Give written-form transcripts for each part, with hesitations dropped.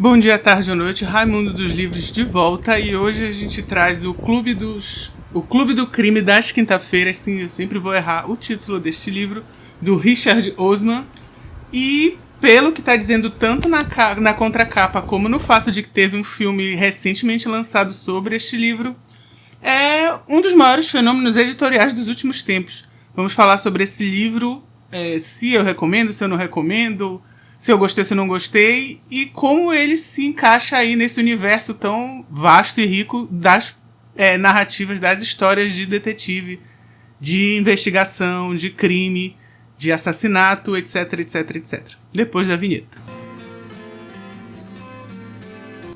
Bom dia, tarde ou noite, Raimundo dos Livros de volta, e hoje a gente traz o Clube do Crime das Quinta-feiras. Sim, eu sempre vou errar o título deste livro, do Richard Osman. E pelo que está dizendo tanto na contracapa como no fato de que teve um filme recentemente lançado sobre este livro, é um dos maiores fenômenos editoriais dos últimos tempos. Vamos falar sobre esse livro, se eu recomendo, se eu não recomendo, se eu gostei, se eu não gostei, e como ele se encaixa aí nesse universo tão vasto e rico das narrativas, das histórias de detetive, de investigação, de crime, de assassinato, etc, etc, etc. Depois da vinheta.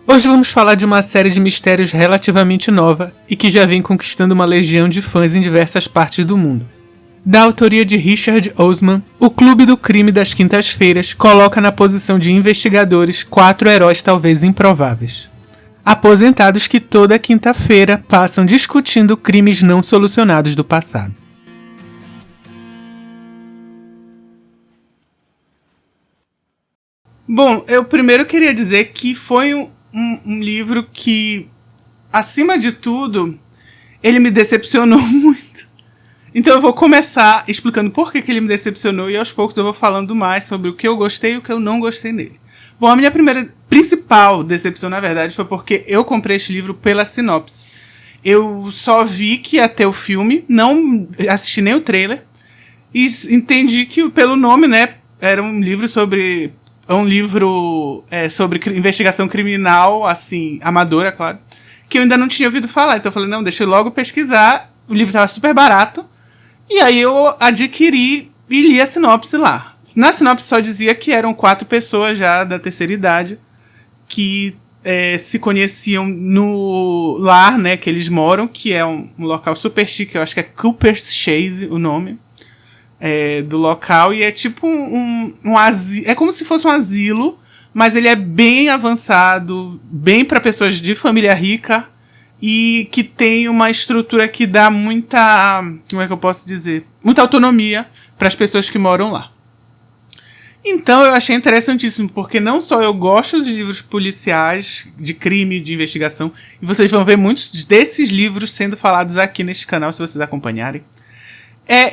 Hoje vamos falar de uma série de mistérios relativamente nova e que já vem conquistando uma legião de fãs em diversas partes do mundo. Da autoria de Richard Osman, o Clube do Crime das Quintas-feiras coloca na posição de investigadores 4 heróis talvez improváveis. Aposentados que toda quinta-feira passam discutindo crimes não solucionados do passado. Bom, eu primeiro queria dizer que foi um livro que, acima de tudo, ele me decepcionou muito. Então eu vou começar explicando por que ele me decepcionou e aos poucos eu vou falando mais sobre o que eu gostei e o que eu não gostei nele. Bom, a minha principal decepção, na verdade, foi porque eu comprei este livro pela sinopse. Eu só vi que ia ter o filme, não assisti nem o trailer, e entendi que pelo nome, né, era um livro sobre investigação criminal, assim, amadora, claro, que eu ainda não tinha ouvido falar. Então eu falei, não, deixa eu logo pesquisar. O livro estava super barato. E aí eu adquiri e li a sinopse lá. Na sinopse só dizia que eram 4 pessoas já da terceira idade que se conheciam no lar, né, que eles moram, que é um local super chique, eu acho que é Cooper's Chase o nome do local, e é tipo um asilo, é como se fosse um asilo, mas ele é bem avançado, bem para pessoas de família rica, e que tem uma estrutura que dá muita, como é que eu posso dizer? Muita autonomia para as pessoas que moram lá. Então eu achei interessantíssimo, porque não só eu gosto de livros policiais, de crime, de investigação, e vocês vão ver muitos desses livros sendo falados aqui neste canal, se vocês acompanharem.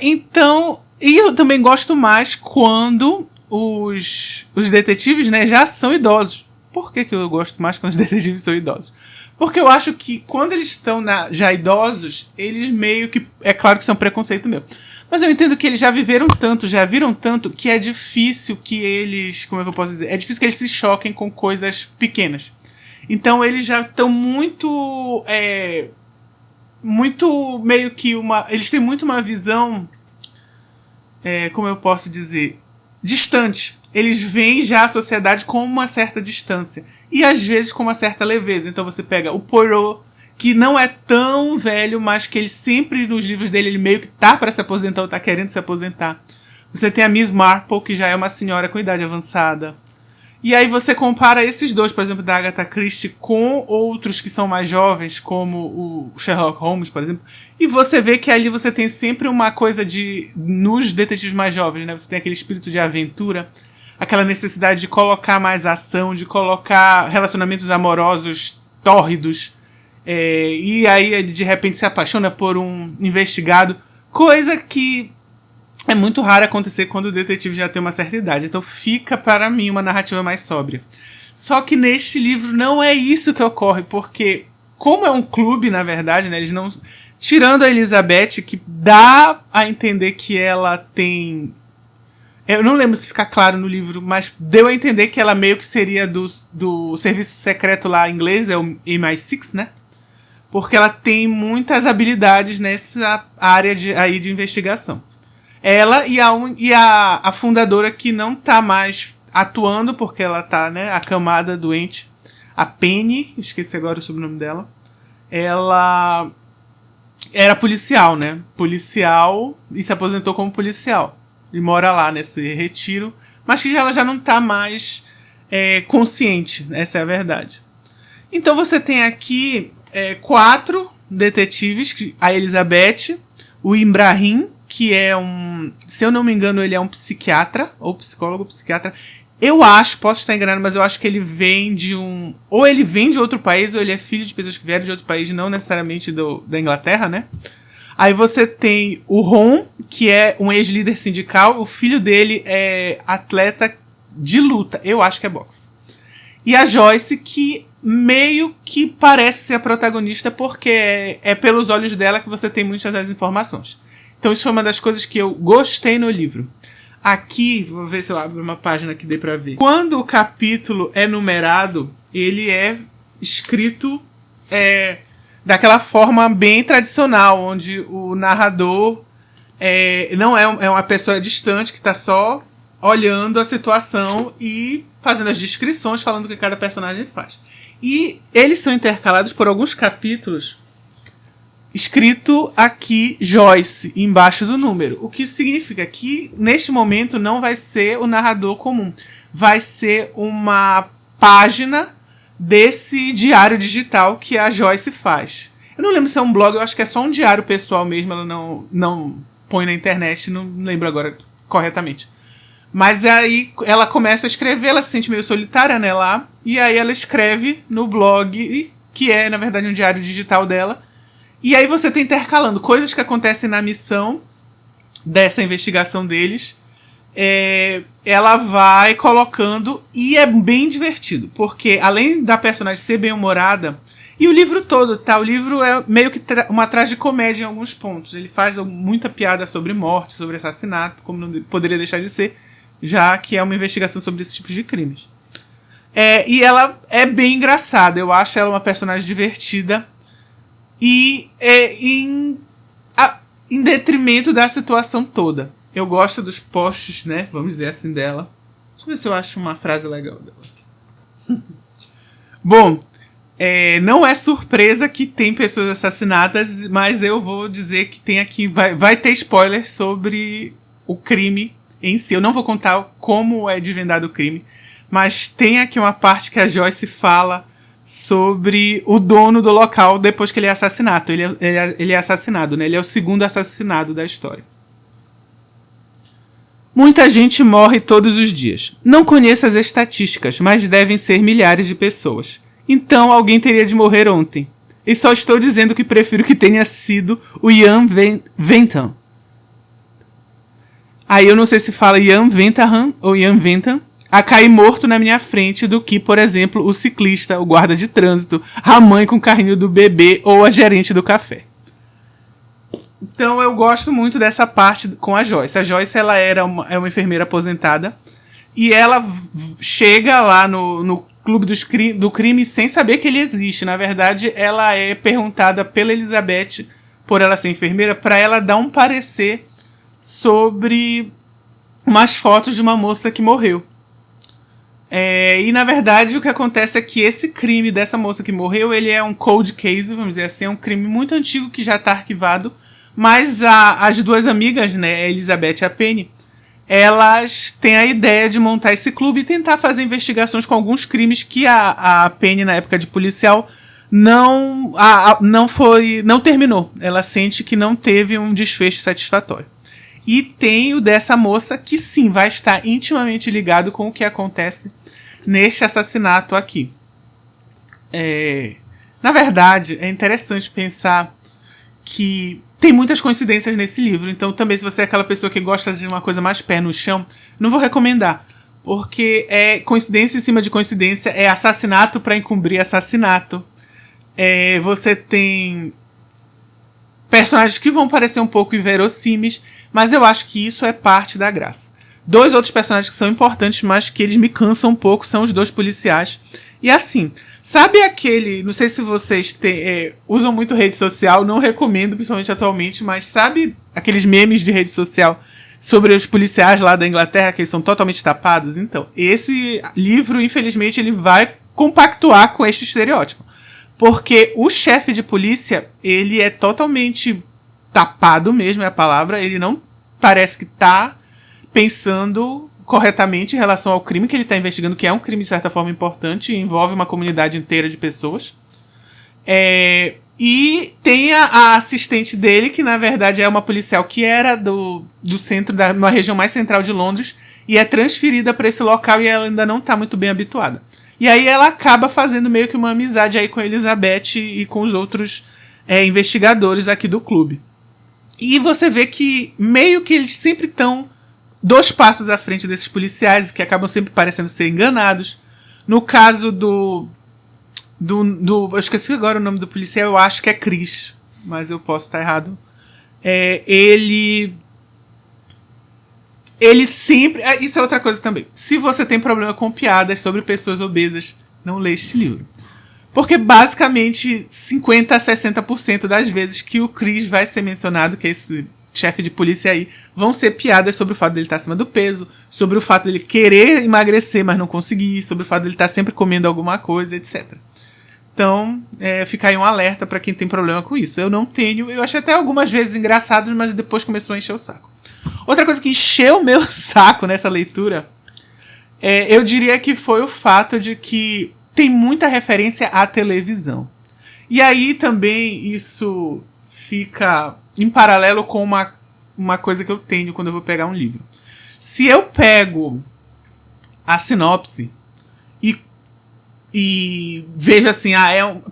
Então, e eu também gosto mais quando os detetives, né, já são idosos. Por que eu gosto mais quando os detetives são idosos? Porque eu acho que quando eles estão já idosos, eles meio que... É claro que isso é um preconceito meu. Mas eu entendo que eles já viveram tanto, já viram tanto, que é difícil que eles... Como é que eu posso dizer? É difícil que eles se choquem com coisas pequenas. Então eles já estão muito... muito meio que uma... Eles têm muito uma visão... como eu posso dizer? Distante. Eles veem já a sociedade com uma certa distância. E às vezes com uma certa leveza. Então você pega o Poirot, que não é tão velho, mas que ele sempre, nos livros dele, ele meio que tá para se aposentar ou tá querendo se aposentar. Você tem a Miss Marple, que já é uma senhora com idade avançada. E aí você compara esses dois, por exemplo, da Agatha Christie, com outros que são mais jovens, como o Sherlock Holmes, por exemplo. E você vê que ali você tem sempre uma coisa nos detetives mais jovens, né? Você tem aquele espírito de aventura, aquela necessidade de colocar mais ação, de colocar relacionamentos amorosos tórridos, e aí ele de repente se apaixona por um investigado, coisa que é muito raro acontecer quando o detetive já tem uma certa idade. Então fica para mim uma narrativa mais sóbria. Só que neste livro não é isso que ocorre, porque como é um clube, na verdade, né, eles não... Tirando a Elizabeth, que dá a entender que ela tem... Eu não lembro se fica claro no livro, mas deu a entender que ela meio que seria do serviço secreto lá em inglês, é o MI6, né? Porque ela tem muitas habilidades nessa área de investigação. Ela e a fundadora, que não tá mais atuando, porque ela tá, né, acamada, doente, a Penny, esqueci agora o sobrenome dela, ela era policial, né? Policial, e se aposentou como policial. E mora lá nesse retiro, mas que ela já não está mais consciente, essa é a verdade. Então você tem aqui 4 detetives, a Elizabeth, o Ibrahim, que é se eu não me engano, ele é um psiquiatra, ou psicólogo, psiquiatra, Eu acho, posso estar enganado, mas eu acho que ele vem de um... Ou ele vem de outro país, ou ele é filho de pessoas que vieram de outro país, não necessariamente da Inglaterra, né? Aí você tem o Ron, que é um ex-líder sindical. O filho dele é atleta de luta. Eu acho que é boxe. E a Joyce, que meio que parece ser a protagonista, porque é pelos olhos dela que você tem muitas das informações. Então isso foi uma das coisas que eu gostei no livro. Aqui, vou ver se eu abro uma página que dê pra ver. Quando o capítulo é numerado, ele é escrito daquela forma bem tradicional, onde o narrador não é uma pessoa distante que está só olhando a situação e fazendo as descrições, falando o que cada personagem faz. E eles são intercalados por alguns capítulos escrito aqui Joyce, embaixo do número. O que significa que, neste momento, não vai ser o narrador comum. Vai ser uma página desse diário digital que a Joyce faz. Eu não lembro se é um blog, eu acho que é só um diário pessoal mesmo. Ela não põe na internet, não lembro agora corretamente. Mas aí ela começa a escrever, ela se sente meio solitária, né, lá. E aí ela escreve no blog, que é, na verdade, um diário digital dela. E aí você tá intercalando coisas que acontecem na missão dessa investigação deles. Ela vai colocando e é bem divertido. Porque além da personagem ser bem-humorada, e o livro todo, tá? O livro é meio que uma tragicomédia em alguns pontos. Ele faz muita piada sobre morte, sobre assassinato, como não poderia deixar de ser, já que é uma investigação sobre esse tipo de crimes. E ela é bem engraçada. Eu acho ela uma personagem divertida. E em detrimento da situação toda. Eu gosto dos posts, né? Vamos dizer assim, dela. Deixa eu ver se eu acho uma frase legal dela aqui. Bom, não é surpresa que tem pessoas assassinadas, mas eu vou dizer que tem aqui... Vai ter spoilers sobre o crime em si. Eu não vou contar como é desvendado o crime, mas tem aqui uma parte que a Joyce fala sobre o dono do local depois que ele é assassinado. Ele é assassinado, né? Ele é o segundo assassinado da história. Muita gente morre todos os dias. Não conheço as estatísticas, mas devem ser milhares de pessoas. Então alguém teria de morrer ontem. E só estou dizendo que prefiro que tenha sido o Ian Ventan. Aí eu não sei se fala Ian Ventan ou Ian Ventan. A cair morto na minha frente do que, por exemplo, o ciclista, o guarda de trânsito, a mãe com o carrinho do bebê ou a gerente do café. Então eu gosto muito dessa parte com a Joyce. A Joyce ela é uma enfermeira aposentada e ela chega lá no clube do crime sem saber que ele existe. Na verdade, ela é perguntada pela Elizabeth, por ela ser enfermeira, para ela dar um parecer sobre umas fotos de uma moça que morreu. E na verdade o que acontece é que esse crime dessa moça que morreu, ele é um cold case, vamos dizer assim, é um crime muito antigo que já está arquivado, mas as duas amigas, né, a Elizabeth e a Penny, elas têm a ideia de montar esse clube e tentar fazer investigações com alguns crimes que a Penny, na época de policial, não terminou. Ela sente que não teve um desfecho satisfatório. E tem o dessa moça que sim, vai estar intimamente ligado com o que acontece neste assassinato aqui. Na verdade, é interessante pensar que tem muitas coincidências nesse livro. Então também, se você é aquela pessoa que gosta de uma coisa mais pé no chão, não vou recomendar. Porque é coincidência em cima de coincidência, é assassinato para encobrir assassinato. Você tem personagens que vão parecer um pouco inverossímeis, mas eu acho que isso é parte da graça. Dois outros personagens que são importantes, mas que eles me cansam um pouco, são os dois policiais. E assim, sabe aquele... Não sei se vocês usam muito rede social, não recomendo, principalmente atualmente, mas sabe aqueles memes de rede social sobre os policiais lá da Inglaterra, que eles são totalmente tapados? Então, esse livro, infelizmente, ele vai compactuar com este estereótipo. Porque o chefe de polícia, ele é totalmente tapado mesmo, é a palavra. Ele não parece que está pensando corretamente em relação ao crime que ele está investigando, que é um crime de certa forma importante e envolve uma comunidade inteira de pessoas. E tem a assistente dele, que na verdade é uma policial que era do centro, uma região mais central de Londres, e é transferida para esse local e ela ainda não está muito bem habituada. E aí ela acaba fazendo meio que uma amizade aí com a Elizabeth e com os outros investigadores aqui do clube. E você vê que meio que eles sempre estão 2 passos à frente desses policiais, que acabam sempre parecendo ser enganados. No caso do eu esqueci agora o nome do policial, eu acho que é Chris, mas eu posso estar errado. Ele sempre... Isso é outra coisa também. Se você tem problema com piadas sobre pessoas obesas, não lê este livro. Porque basicamente 50% a 60% das vezes que o Chris vai ser mencionado, que é esse chefe de polícia aí, vão ser piadas sobre o fato dele estar acima do peso, sobre o fato dele querer emagrecer, mas não conseguir, sobre o fato dele estar sempre comendo alguma coisa, etc. Então, fica aí um alerta para quem tem problema com isso. Eu não tenho, eu achei até algumas vezes engraçados, mas depois começou a encher o saco. Outra coisa que encheu o meu saco nessa leitura, eu diria que foi o fato de que tem muita referência à televisão. E aí também isso fica em paralelo com uma coisa que eu tenho quando eu vou pegar um livro. Se eu pego a sinopse e vejo assim,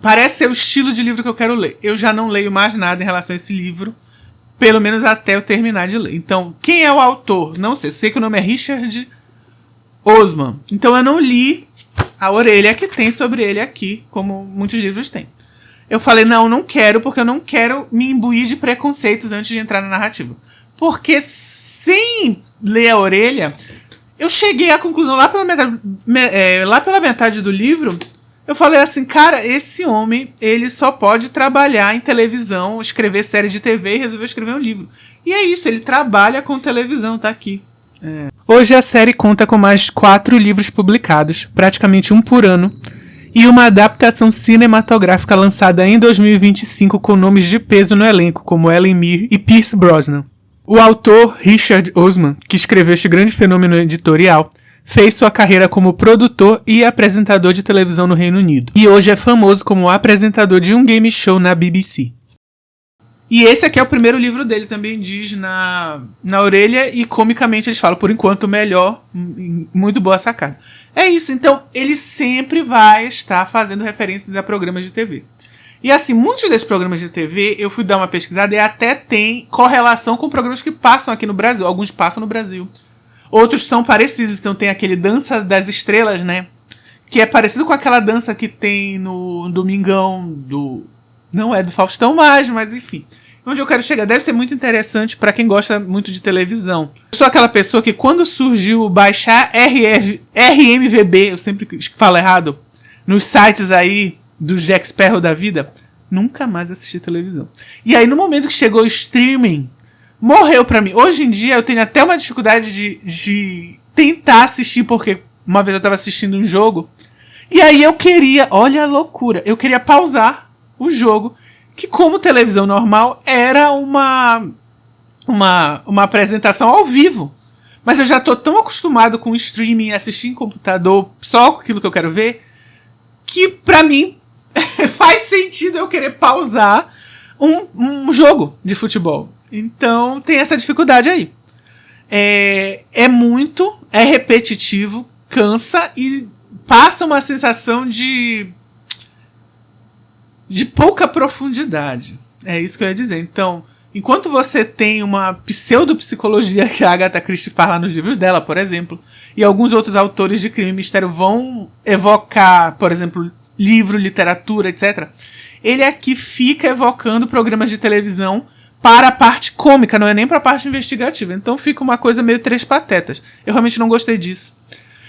parece ser o estilo de livro que eu quero ler, eu já não leio mais nada em relação a esse livro, pelo menos até eu terminar de ler. Então, quem é o autor? Não sei. Sei que o nome é Richard Osman. Então eu não li a orelha que tem sobre ele aqui, como muitos livros têm. Eu falei, não quero, porque eu não quero me imbuir de preconceitos antes de entrar na narrativa. Porque sem ler a orelha, eu cheguei à conclusão lá pela metade do livro. Eu falei assim, cara, esse homem, ele só pode trabalhar em televisão, escrever série de TV e resolveu escrever um livro. E é isso, ele trabalha com televisão, tá aqui. Hoje a série conta com mais 4 livros publicados, praticamente um por ano, e uma adaptação cinematográfica lançada em 2025 com nomes de peso no elenco, como Ellen Mir e Pierce Brosnan. O autor Richard Osman, que escreveu este grande fenômeno editorial, fez sua carreira como produtor e apresentador de televisão no Reino Unido, e hoje é famoso como apresentador de um game show na BBC. E esse aqui é o primeiro livro dele, também diz na orelha, e comicamente eles falam, por enquanto, o melhor, muito boa sacada. É isso, então ele sempre vai estar fazendo referências a programas de TV. E assim, muitos desses programas de TV, eu fui dar uma pesquisada e até tem correlação com programas que passam aqui no Brasil. Alguns passam no Brasil. Outros são parecidos, então tem aquele Dança das Estrelas, né? Que é parecido com aquela dança que tem no Domingão do... Não é do Faustão mais, mas enfim. Onde eu quero chegar deve ser muito interessante para quem gosta muito de televisão. Eu sou aquela pessoa que quando surgiu baixar RMVB, eu sempre falo errado, nos sites aí do Jack Sparrow da vida, nunca mais assisti televisão. E aí no momento que chegou o streaming, morreu pra mim. Hoje em dia eu tenho até uma dificuldade de tentar assistir, porque uma vez eu tava assistindo um jogo, e aí eu queria, olha a loucura, eu queria pausar o jogo, que como televisão normal era uma apresentação ao vivo. Mas eu já tô tão acostumado com streaming, assistir em computador, só aquilo que eu quero ver, que pra mim faz sentido eu querer pausar um jogo de futebol. Então tem essa dificuldade aí. É repetitivo, cansa e passa uma sensação de pouca profundidade. É isso que eu ia dizer. Então, enquanto você tem uma pseudopsicologia que a Agatha Christie fala nos livros dela, por exemplo, e alguns outros autores de crime e mistério vão evocar, por exemplo, livro, literatura, etc., ele aqui fica evocando programas de televisão para a parte cômica, não é nem para a parte investigativa. Então fica uma coisa meio Três Patetas. Eu realmente não gostei disso.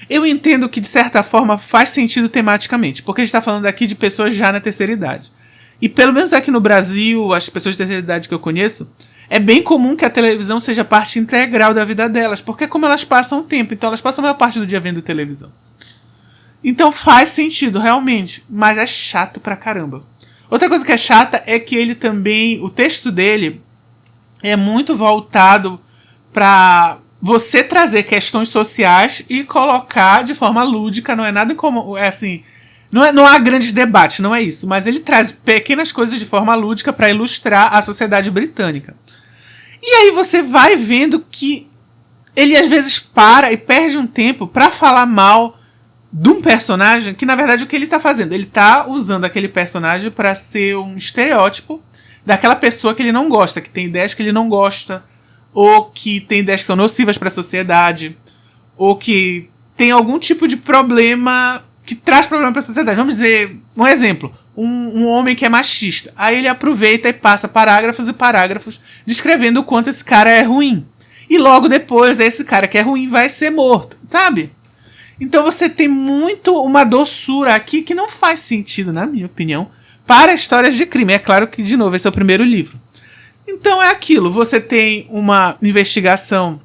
Eu entendo que, de certa forma, faz sentido tematicamente, porque a gente está falando aqui de pessoas já na terceira idade. E pelo menos aqui no Brasil, as pessoas de terceira idade que eu conheço, é bem comum que a televisão seja parte integral da vida delas, porque é como elas passam o tempo, então elas passam a maior parte do dia vendo televisão. Então faz sentido, realmente, mas é chato pra caramba. Outra coisa que é chata é que ele também, o texto dele é muito voltado pra você trazer questões sociais e colocar de forma lúdica, não é nada como, assim, não há grandes debates, não é isso, mas ele traz pequenas coisas de forma lúdica para ilustrar a sociedade britânica. E aí você vai vendo que ele às vezes para e perde um tempo pra falar mal de um personagem que, na verdade, o que ele tá fazendo? Ele tá usando aquele personagem pra ser um estereótipo daquela pessoa que ele não gosta, que tem ideias que ele não gosta, ou que tem ideias que são nocivas pra sociedade, ou que tem algum tipo de problema que traz problema pra sociedade. Vamos dizer, um exemplo. Um homem que é machista. Aí ele aproveita e passa parágrafos e parágrafos descrevendo o quanto esse cara é ruim. E logo depois, esse cara que é ruim vai ser morto, sabe? Então você tem muito uma doçura aqui que não faz sentido, na minha opinião, para histórias de crime. É claro que, de novo, esse é o primeiro livro. Então é aquilo. Você tem uma investigação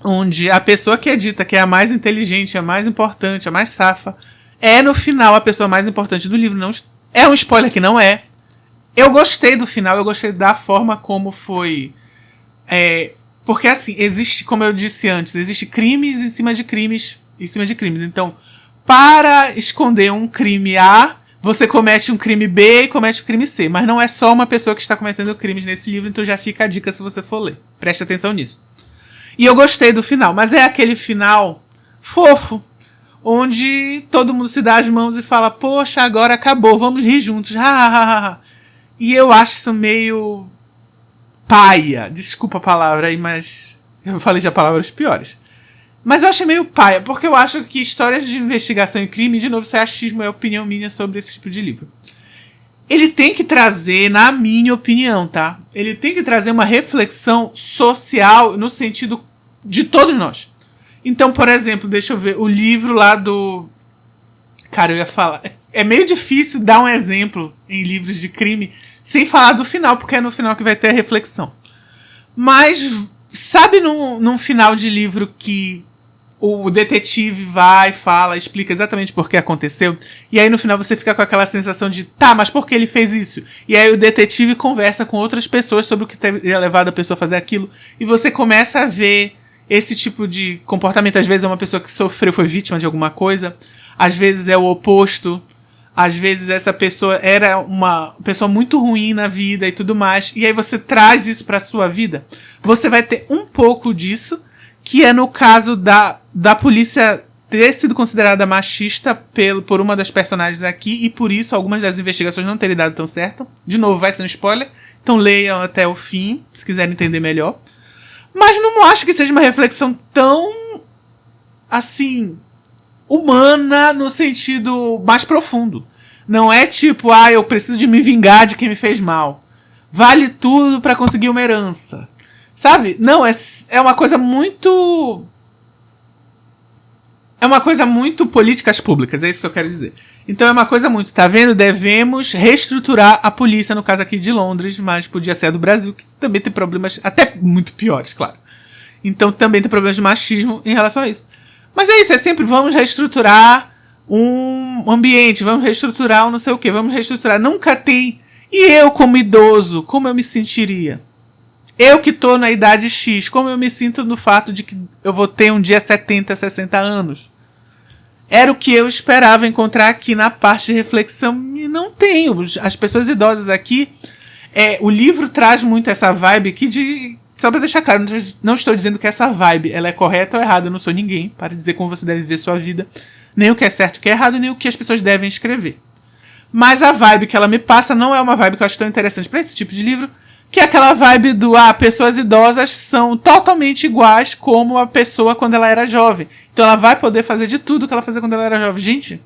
onde a pessoa que é dita que é a mais inteligente, a mais importante, a mais safa, é no final a pessoa mais importante do livro. Não é um spoiler que não é. Eu gostei do final, eu gostei da forma como foi. Porque assim, existe, como eu disse antes, existe crimes em cima de crimes em cima de crimes. Então, para esconder um crime A, você comete um crime B e comete um crime C. Mas não é só uma pessoa que está cometendo crimes nesse livro, então já fica a dica se você for ler. Preste atenção nisso. E eu gostei do final, mas é aquele final fofo, onde todo mundo se dá as mãos e fala, poxa, agora acabou, vamos rir juntos. E eu acho isso meio paia. Desculpa a palavra aí, mas eu falei já palavras piores. Mas eu achei meio paia, porque eu acho que histórias de investigação e crime, de novo, isso é achismo, é opinião minha sobre esse tipo de livro. Ele tem que trazer, na minha opinião, tá? Ele tem que trazer uma reflexão social no sentido de todos nós. Então, por exemplo, deixa eu ver, o livro lá do... Cara, eu ia falar... É meio difícil dar um exemplo em livros de crime sem falar do final, porque é no final que vai ter a reflexão. Mas, sabe num final de livro que o detetive vai, fala, explica exatamente por que aconteceu, e aí no final você fica com aquela sensação de, tá, mas por que ele fez isso? E aí o detetive conversa com outras pessoas sobre o que teria levado a pessoa a fazer aquilo, e você começa a ver esse tipo de comportamento. Às vezes é uma pessoa que sofreu, foi vítima de alguma coisa, às vezes é o oposto, às vezes essa pessoa era uma pessoa muito ruim na vida e tudo mais, e aí você traz isso pra sua vida. Você vai ter um pouco disso, que é no caso da polícia ter sido considerada machista por uma das personagens aqui, e por isso algumas das investigações não terem dado tão certo. De novo, vai ser um spoiler, então leiam até o fim, se quiserem entender melhor. Mas não acho que seja uma reflexão tão, assim, humana no sentido mais profundo. Não é tipo, eu preciso de me vingar de quem me fez mal. Vale tudo pra conseguir uma herança. Sabe? Não, é uma coisa muito... É uma coisa muito políticas públicas, é isso que eu quero dizer. Então é uma coisa muito, tá vendo? Devemos reestruturar a polícia, no caso aqui de Londres, mas podia ser a do Brasil, que também tem problemas até muito piores, claro. Então também tem problemas de machismo em relação a isso. Mas é isso, é sempre vamos reestruturar um ambiente, vamos reestruturar um não sei o que, vamos reestruturar. Nunca tem. E eu como idoso, como eu me sentiria? Eu que tô na idade X, como eu me sinto no fato de que eu vou ter um dia 70, 60 anos? Era o que eu esperava encontrar aqui na parte de reflexão e não tenho. As pessoas idosas aqui, o livro traz muito essa vibe aqui de... Só pra deixar claro, não estou dizendo que essa vibe ela é correta ou errada, eu não sou ninguém para dizer como você deve viver sua vida, nem o que é certo e o que é errado, nem o que as pessoas devem escrever. Mas a vibe que ela me passa não é uma vibe que eu acho tão interessante para esse tipo de livro, que é aquela vibe do, pessoas idosas são totalmente iguais como a pessoa quando ela era jovem. Então ela vai poder fazer de tudo que ela fazia quando ela era jovem. Gente,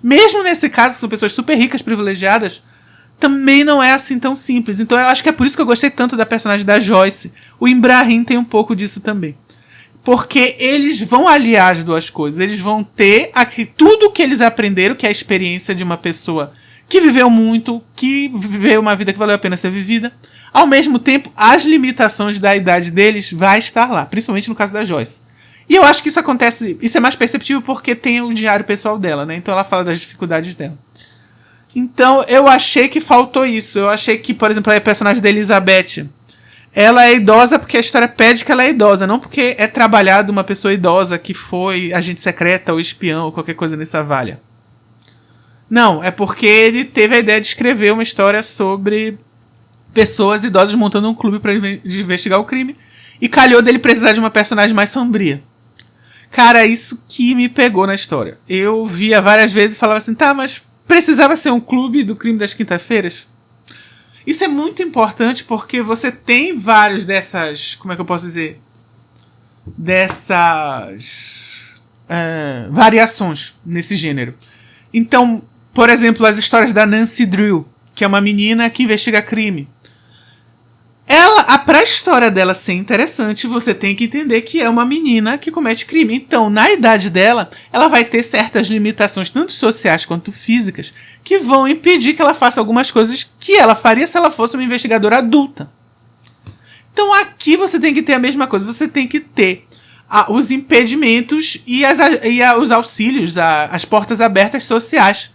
mesmo nesse caso, que são pessoas super ricas, privilegiadas, também não é assim tão simples. Então eu acho que é por isso que eu gostei tanto da personagem da Joyce. O Ibrahim tem um pouco disso também. Porque eles vão aliar as duas coisas. Eles vão ter aqui tudo que eles aprenderam, que é a experiência de uma pessoa que viveu muito, que viveu uma vida que valeu a pena ser vivida. Ao mesmo tempo, as limitações da idade deles vai estar lá, principalmente no caso da Joyce. E eu acho que isso acontece, isso é mais perceptível porque tem o diário pessoal dela, né? Então ela fala das dificuldades dela. Então eu achei que faltou isso. Eu achei que, por exemplo, a personagem da Elizabeth, ela é idosa porque a história pede que ela é idosa, não porque é trabalhado uma pessoa idosa que foi agente secreta ou espião ou qualquer coisa nessa valha. Não, é porque ele teve a ideia de escrever uma história sobre pessoas idosas montando um clube para investigar o crime. E calhou dele precisar de uma personagem mais sombria. Cara, isso que me pegou na história. Eu via várias vezes e falava assim, tá, mas precisava ser um clube do crime das quinta-feiras? Isso é muito importante porque você tem vários dessas... Como é que eu posso dizer? Dessas variações nesse gênero. Então, por exemplo, as histórias da Nancy Drew, que é uma menina que investiga crime. Pra história dela ser interessante, você tem que entender que é uma menina que comete crime. Então, na idade dela, ela vai ter certas limitações, tanto sociais quanto físicas, que vão impedir que ela faça algumas coisas que ela faria se ela fosse uma investigadora adulta. Então, aqui você tem que ter a mesma coisa. Você tem que ter os impedimentos e os auxílios, as portas abertas sociais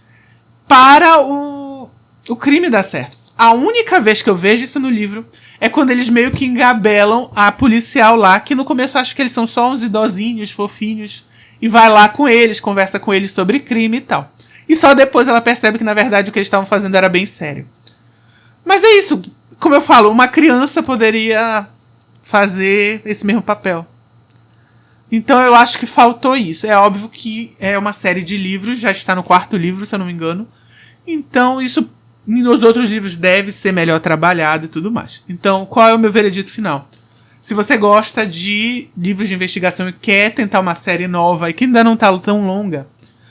para o crime dar certo. A única vez que eu vejo isso no livro é quando eles meio que engabelam a policial lá, que no começo eu acho que eles são só uns idosinhos, fofinhos, e vai lá com eles, conversa com eles sobre crime e tal. E só depois ela percebe que na verdade o que eles estavam fazendo era bem sério. Mas é isso, como eu falo, uma criança poderia fazer esse mesmo papel. Então eu acho que faltou isso. É óbvio que é uma série de livros, já está no 4º livro, se eu não me engano. Então isso nos outros livros deve ser melhor trabalhado e tudo mais. Então, qual é o meu veredito final? Se você gosta de livros de investigação e quer tentar uma série nova e que ainda não está tão longa,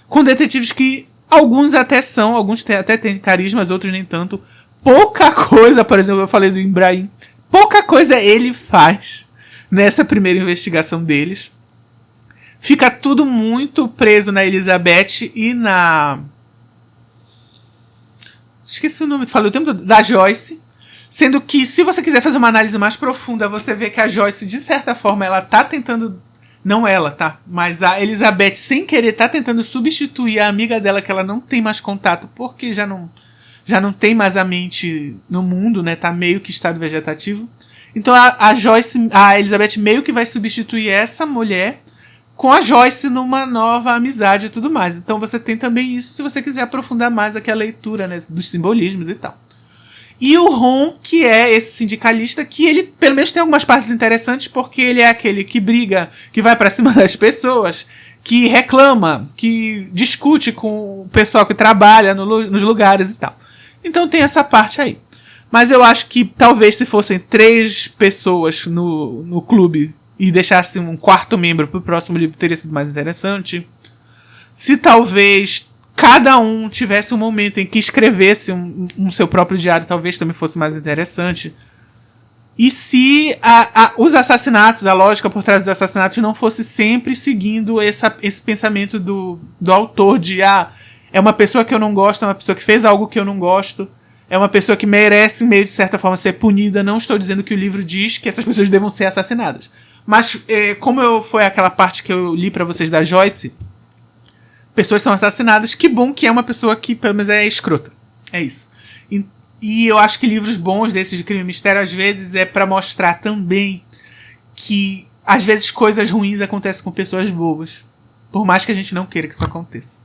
com detetives que alguns até são, alguns até têm carisma, outros nem tanto, pouca coisa, por exemplo, eu falei do Ibrahim, pouca coisa ele faz nessa primeira investigação deles. Fica tudo muito preso na Elizabeth e na... Esqueci o nome, falei o tempo todo, da Joyce. Sendo que, se você quiser fazer uma análise mais profunda, você vê que a Joyce, de certa forma, ela tá tentando... Não ela, tá? Mas a Elizabeth, sem querer, tá tentando substituir a amiga dela, que ela não tem mais contato, porque já não tem mais a mente no mundo, né? Tá meio que estado vegetativo. Então a Elizabeth meio que vai substituir essa mulher com a Joyce numa nova amizade e tudo mais. Então você tem também isso se você quiser aprofundar mais aqui a leitura, né, dos simbolismos e tal. E o Ron, que é esse sindicalista, que ele pelo menos tem algumas partes interessantes, porque ele é aquele que briga, que vai pra cima das pessoas, que reclama, que discute com o pessoal que trabalha nos lugares e tal. Então tem essa parte aí. Mas eu acho que talvez se fossem 3 pessoas no clube e deixasse um 4º membro pro próximo livro, teria sido mais interessante. Se talvez cada um tivesse um momento em que escrevesse um seu próprio diário, talvez também fosse mais interessante. E se os assassinatos, a lógica por trás dos assassinatos não fosse sempre seguindo esse pensamento do autor de é uma pessoa que eu não gosto, é uma pessoa que fez algo que eu não gosto, é uma pessoa que merece, meio de certa forma, ser punida. Não estou dizendo que o livro diz que essas pessoas devam ser assassinadas. Mas, como foi aquela parte que eu li pra vocês da Joyce, pessoas são assassinadas, que bom que é uma pessoa que, pelo menos, é escrota. É isso. E eu acho que livros bons desses de crime e mistério, às vezes, é pra mostrar também que, às vezes, coisas ruins acontecem com pessoas boas. Por mais que a gente não queira que isso aconteça.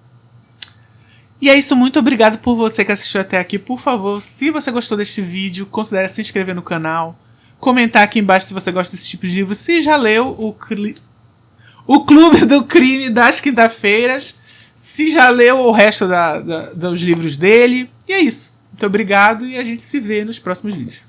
E é isso, muito obrigado por você que assistiu até aqui. Por favor, se você gostou deste vídeo, considere se inscrever no canal. Comentar aqui embaixo se você gosta desse tipo de livro. Se já leu o Clube do Crime das Quinta-feiras. Se já leu o resto dos livros dele. E é isso. Muito obrigado e a gente se vê nos próximos vídeos.